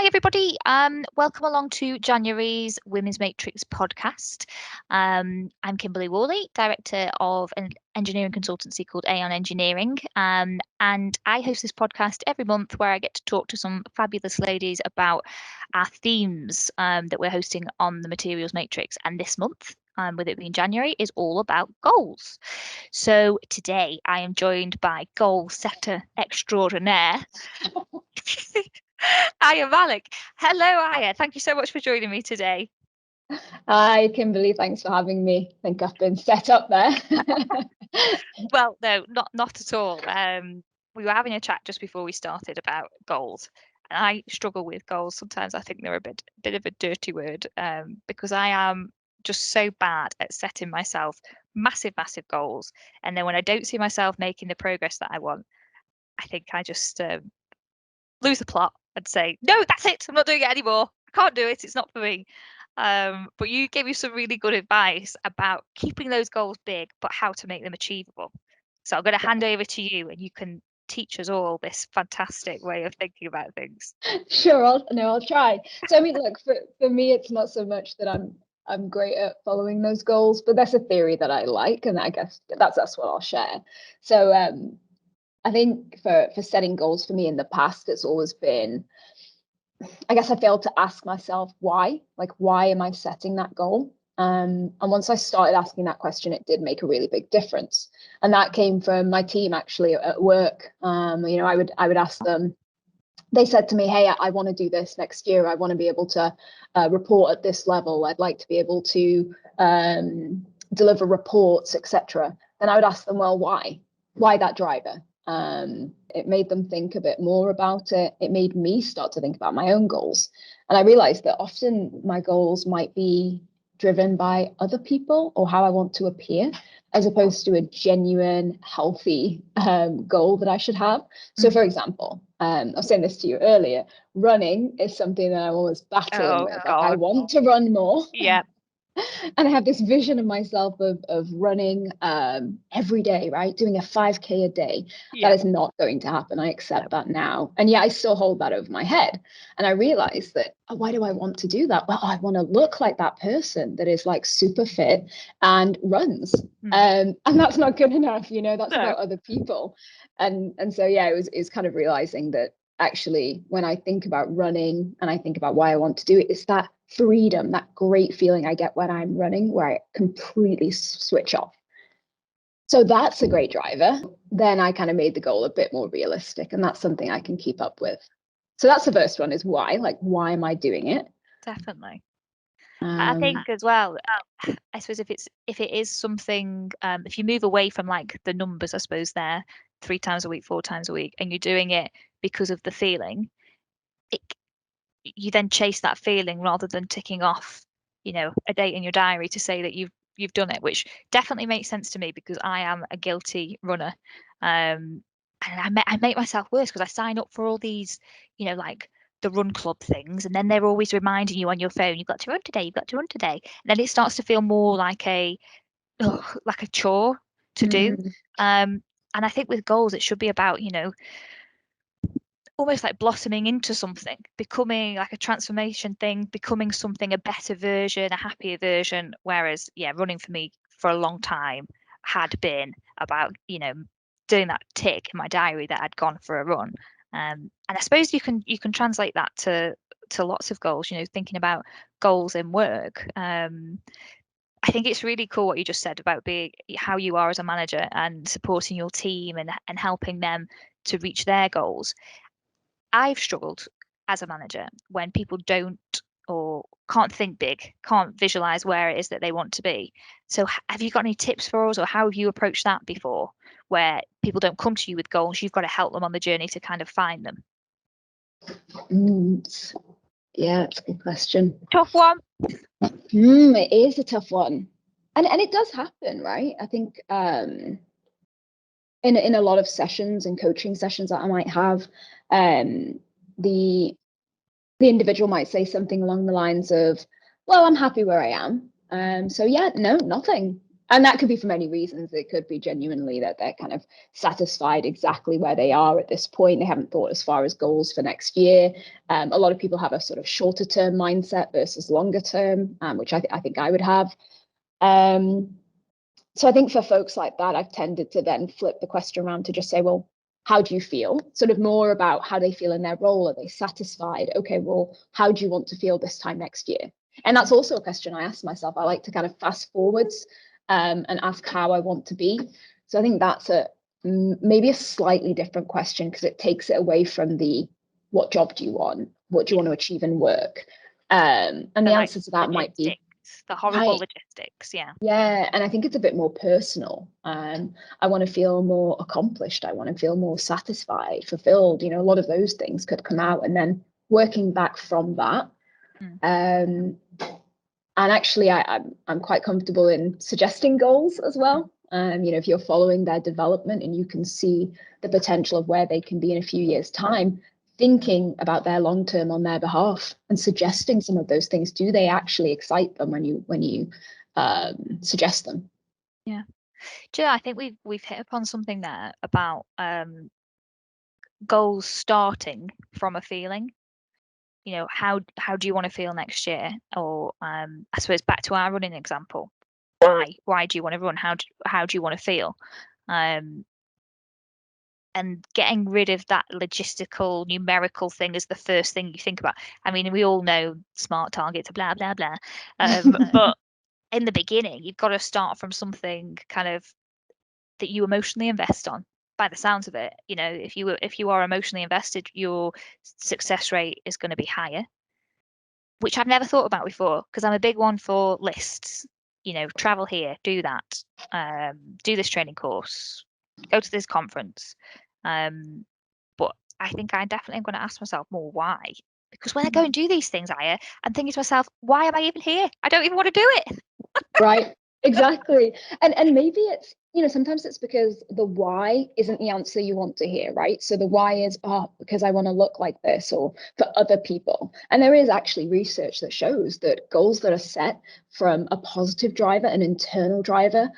everybody. Welcome along to January's Women's Matrix podcast. I'm Kimberley Walley, Director of an engineering consultancy called AEON Engineering. And I host this podcast every month where I get to talk to some fabulous ladies about our themes that we're hosting on the Materials Matrix. And this month, with it being January, is all about goals. So today I am joined by goal setter extraordinaire, Aia Malik. Hello, Aia. Thank you so much for joining me today. Hi, Kimberley. Thanks for having me. I think I've been set up there. Well, no, not at all. We were having a chat just before we started about goals, and I struggle with goals. Sometimes I think they're a bit of a dirty word, because I am just so bad at setting myself massive goals, and then when I don't see myself making the progress that I want, I think I just lose the plot and say, no, that's it. I'm not doing it anymore. I can't do it. It's not for me. But you gave me some really good advice about keeping those goals big, but how to make them achievable. So I'm going to hand over to you, and you can teach us all this fantastic way of thinking about things. Sure, I'll try. So I mean, look, for me, it's not so much that I'm great at following those goals, but that's a theory that I like, and I guess that's what I'll share. So I think for setting goals for me in the past, it's always been, I guess I failed to ask myself why, like, why am I setting that goal? And once I started asking that question, it did make a really big difference. And that came from my team actually at work. I would ask them, they said to me, hey, I want to do this next year. I want to be able to report at this level. I'd like to be able to deliver reports, etc. Then I would ask them, well, why? Why that driver? It made them think a bit more about it. It made me start to think about my own goals. And I realized that often my goals might be driven by other people or how I want to appear, as opposed to a genuine, healthy goal that I should have. So, for example, I was saying this to you earlier, running is something that I'm always battling with. Like, I want to run more. Yeah. And I have this vision of myself of running every day, right? Doing a 5K a day. Yeah. That is not going to happen. I accept that now. And yeah, I still hold that over my head. And I realized that, why do I want to do that? Well, I want to look like that person that is like super fit and runs. And that's not good enough, that's about other people. And so, yeah, it's kind of realizing that actually, when I think about running and I think about why I want to do it, it's that freedom, that great feeling I get when I'm running, where I completely switch off. So that's a great driver. Then I kind of made the goal a bit more realistic, and that's something I can keep up with. So that's the first one, is why. Like, why am I doing it? Definitely. I think as well, I suppose if it is something, if you move away from like the numbers, I suppose they're 3 times a week, 4 times a week, and you're doing it because of the feeling, you then chase that feeling rather than ticking off, a date in your diary to say that you've done it, which definitely makes sense to me because I am a guilty runner. And I make myself worse because I sign up for all these, like the run club things, and then they're always reminding you on your phone, you've got to run today, you've got to run today. And then it starts to feel more like a chore to do. And I think with goals, it should be about, almost like blossoming into something, becoming like a transformation thing, becoming something, a better version, a happier version. Whereas, yeah, running for me for a long time had been about, doing that tick in my diary that I'd gone for a run. And I suppose you can translate that to lots of goals, thinking about goals in work. I think it's really cool what you just said about being how you are as a manager and supporting your team and helping them to reach their goals. I've struggled as a manager when people don't or can't think big, can't visualize where it is that they want to be. So have you got any tips for us, or how have you approached that before, where people don't come to you with goals, you've got to help them on the journey to kind of find them? Yeah, it's a good question. Tough one. It is a tough one. And it does happen, right? I think in a lot of sessions and coaching sessions that I might have, the individual might say something along the lines of, well, I'm happy where I am. So yeah, no, nothing. And that could be for many reasons. It could be genuinely that they're kind of satisfied exactly where they are at this point. They haven't thought as far as goals for next year. A lot of people have a sort of shorter term mindset versus longer term, which I think I would have. So I think for folks like that, I've tended to then flip the question around to just say, well, how do you feel? Sort of more about how they feel in their role. Are they satisfied? Okay, well, how do you want to feel this time next year? And that's also a question I ask myself. I like to kind of fast forwards and ask how I want to be. So I think that's maybe a slightly different question, because it takes it away from the what job do you want? What do you want to achieve in work? And the answer to that might be the horrible logistics. Yeah, and I think it's a bit more personal. I want to feel more accomplished. I want to feel more satisfied, fulfilled. A lot of those things could come out, and then working back from that. And actually, I'm quite comfortable in suggesting goals as well. If you're following their development and you can see the potential of where they can be in a few years' time, thinking about their long term on their behalf and suggesting some of those things. Do they actually excite them when you suggest them? Yeah. Do you know, I think we've hit upon something there about goals starting from a feeling. How do you want to feel next year? Or I suppose back to our running example, why do you want to run? How do you want to feel? And getting rid of that logistical numerical thing is the first thing you think about. I mean, we all know SMART targets, blah blah blah, but in the beginning you've got to start from something kind of that you emotionally invest on. By the sounds of it, if you are emotionally invested, your success rate is going to be higher, which I've never thought about before, because I'm a big one for lists. Travel here, do that, do this training course, go to this conference. But I think I definitely am going to ask myself more why. Because when I go and do these things, Aya, I'm thinking to myself, why am I even here? I don't even want to do it. Right. Exactly. And maybe it's, sometimes it's because the why isn't the answer you want to hear, right? So the why is, because I want to look like this, or for other people. And there is actually research that shows that goals that are set from a positive driver, an internal driver,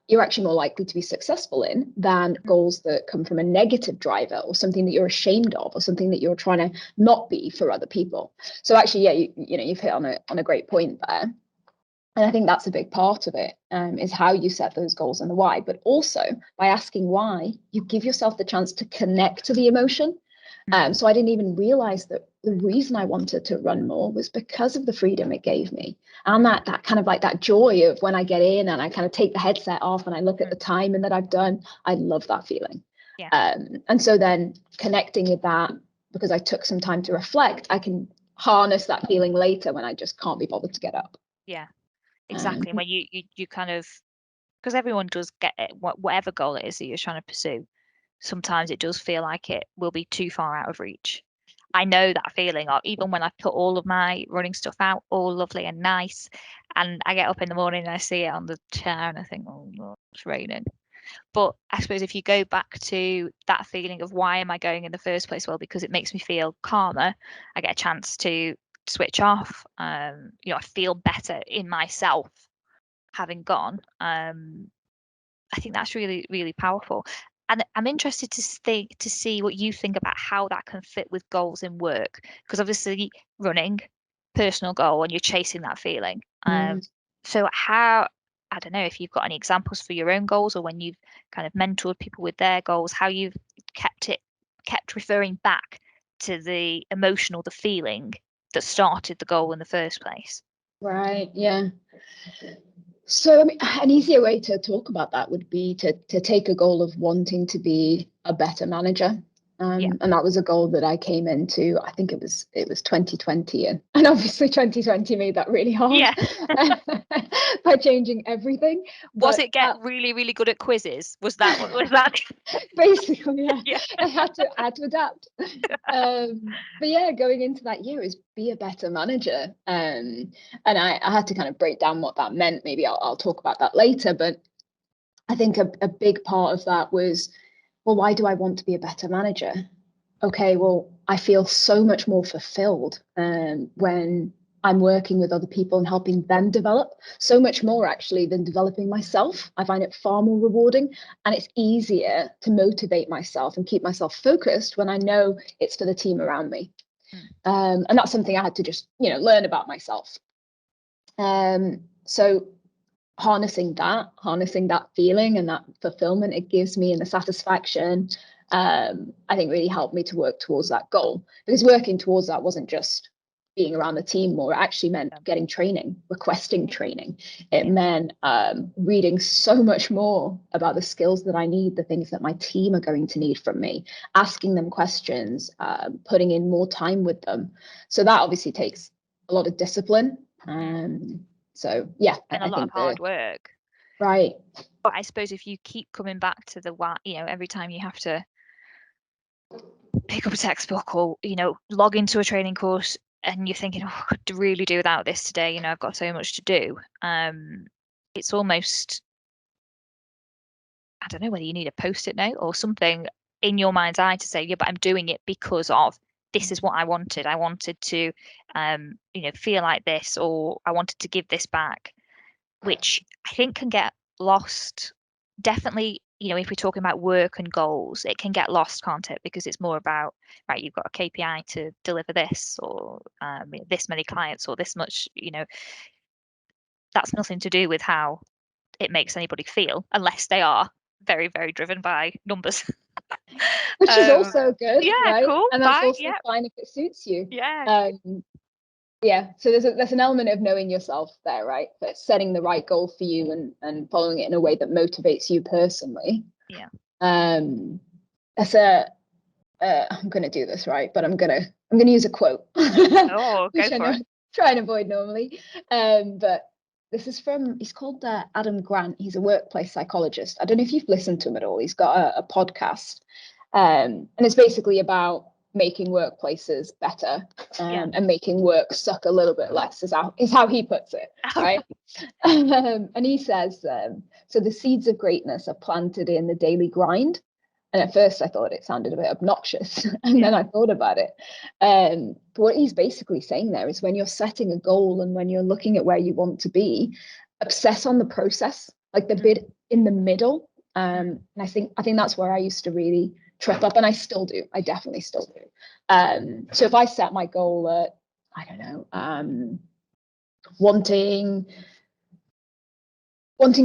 you're actually more likely to be successful in than goals that come from a negative driver, or something that you're ashamed of, or something that you're trying to not be for other people. So actually, yeah, you've hit on a great point there. And I think that's a big part of it, is how you set those goals and the why. But also, by asking why, you give yourself the chance to connect to the emotion. So I didn't even realize that the reason I wanted to run more was because of the freedom it gave me. And that kind of like that joy of when I get in and I kind of take the headset off and I look at the timing that I've done. I love that feeling. Yeah. And so then connecting with that, because I took some time to reflect, I can harness that feeling later when I just can't be bothered to get up. Yeah. Exactly. When you kind of, because everyone does get it, whatever goal it is that you're trying to pursue, sometimes it does feel like it will be too far out of reach. I know that feeling of, even when I put all of my running stuff out, all lovely and nice, and I get up in the morning and I see it on the chair and I think, oh no, it's raining. But I suppose if you go back to that feeling of why am I going in the first place? Well, because it makes me feel calmer. I get a chance to switch off. I feel better in myself having gone. I think that's really, really powerful. And I'm interested to see what you think about how that can fit with goals in work. Because obviously running, personal goal, and you're chasing that feeling. So I don't know if you've got any examples for your own goals, or when you've kind of mentored people with their goals, how you've kept referring back to the emotional, the feeling that started the goal in the first place. Right. Yeah. So I mean, an easier way to talk about that would be to take a goal of wanting to be a better manager. And that was a goal that I came into, I think it was 2020, and obviously 2020 made that really hard by changing everything. Was it get really, really good at quizzes? Was that basically, yeah. I had to adapt. But yeah, going into that year is be a better manager. And I had to kind of break down what that meant. Maybe I'll talk about that later. But I think a big part of that was, well, why do I want to be a better manager? Okay, well, I feel so much more fulfilled when I'm working with other people and helping them develop so much more actually than developing myself. I find it far more rewarding, and it's easier to motivate myself and keep myself focused when I know it's for the team around me. And that's something I had to just, learn about myself. So harnessing that feeling and that fulfillment it gives me and the satisfaction, I think really helped me to work towards that goal, because working towards that wasn't just being around the team more. It actually meant getting training, requesting training. It meant reading so much more about the skills that I need, the things that my team are going to need from me, asking them questions, putting in more time with them. So that obviously takes a lot of discipline. So yeah, and a lot of hard work. Right. But I suppose if you keep coming back to the why, every time you have to pick up a textbook or, log into a training course and you're thinking, oh, I could really do without this today, I've got so much to do. It's almost, I don't know whether you need a post-it note or something in your mind's eye to say, yeah, but I'm doing it because of this is what I wanted. I wanted to, feel like this, or I wanted to give this back, which I think can get lost. Definitely, if we're talking about work and goals, it can get lost, can't it? Because it's more about, right, you've got a KPI to deliver this, or this many clients, or this much, that's nothing to do with how it makes anybody feel, unless they are very, very driven by numbers. Which is also good, yeah, right? cool, And that's fine, also yeah. fine if it suits you. Yeah. So there's an element of knowing yourself there, right? But setting the right goal for you and following it in a way that motivates you personally. Yeah. That's I'm gonna do this right, but I'm gonna use a quote. Oh, go for it. Try and avoid normally. But this is he's called Adam Grant. He's a workplace psychologist. I don't know if you've listened to him at all. He's got a podcast, and it's basically about making workplaces better, and making work suck a little bit less, is how he puts it, right? And he says, so the seeds of greatness are planted in the daily grind. And at first I thought it sounded a bit obnoxious, and then I thought about it. But what he's basically saying there is, when you're setting a goal and when you're looking at where you want to be, obsess on the process, like the bit in the middle. And I think that's where I used to really trip up, and I still do. I definitely still do. So if I set my goal at, I don't know, wanting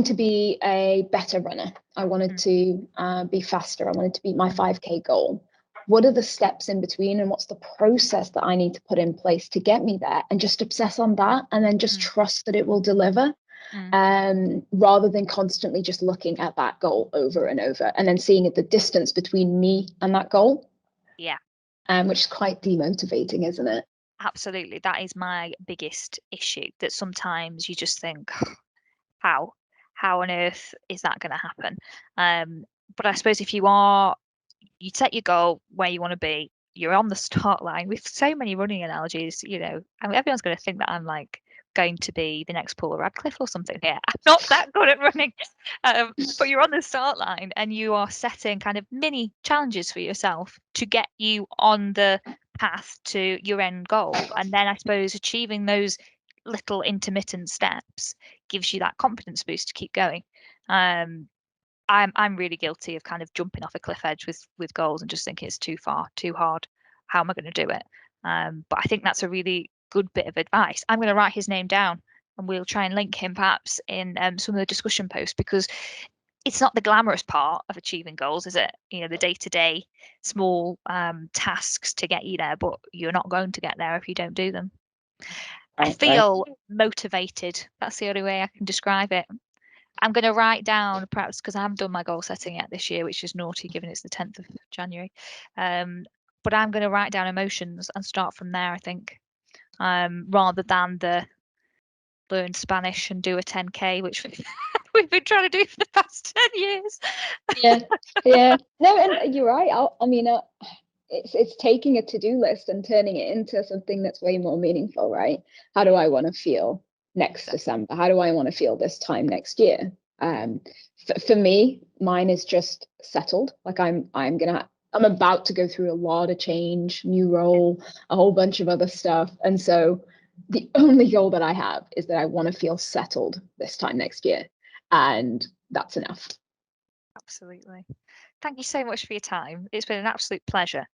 to be a better runner, I wanted to be faster, I wanted to beat my 5K goal. What are the steps in between, and what's the process that I need to put in place to get me there? And just obsess on that, and then just trust that it will deliver. Rather than constantly just looking at that goal over and over, and then seeing the distance between me and that goal. Yeah. Which is quite demotivating, isn't it? Absolutely. That is my biggest issue, that sometimes you just think, how on earth is that going to happen? But I suppose if you set your goal where you want to be, you're on the start line. With so many running analogies, everyone's going to think that I'm like going to be the next Paula Radcliffe or something here. I'm not that good at running. But you're on the start line and you are setting kind of mini challenges for yourself to get you on the path to your end goal. And then I suppose achieving those little intermittent steps gives you that confidence boost to keep going. I'm really guilty of kind of jumping off a cliff edge with goals and just thinking it's too far, too hard. How am I going to do it? But I think that's a really good bit of advice. I'm going to write his name down, and we'll try and link him perhaps in some of the discussion posts, because it's not the glamorous part of achieving goals, is it? The day-to-day small tasks to get you there, but you're not going to get there if you don't do them. I feel motivated. That's the only way I can describe it. I'm going to write down, perhaps because I haven't done my goal setting yet this year, which is naughty given it's the 10th of January. But I'm going to write down emotions and start from there, I think, rather than the learn Spanish and do a 10K, which we've been trying to do for the past 10 years. Yeah. No, and you're right. I mean, it's taking a to-do list and turning it into something that's way more meaningful, right? How do I want to feel next December? How do I want to feel this time next year? For me, mine is just settled. Like I'm about to go through a lot of change, new role, a whole bunch of other stuff. And so the only goal that I have is that I want to feel settled this time next year, and that's enough. Absolutely. Thank you so much for your time. It's been an absolute pleasure.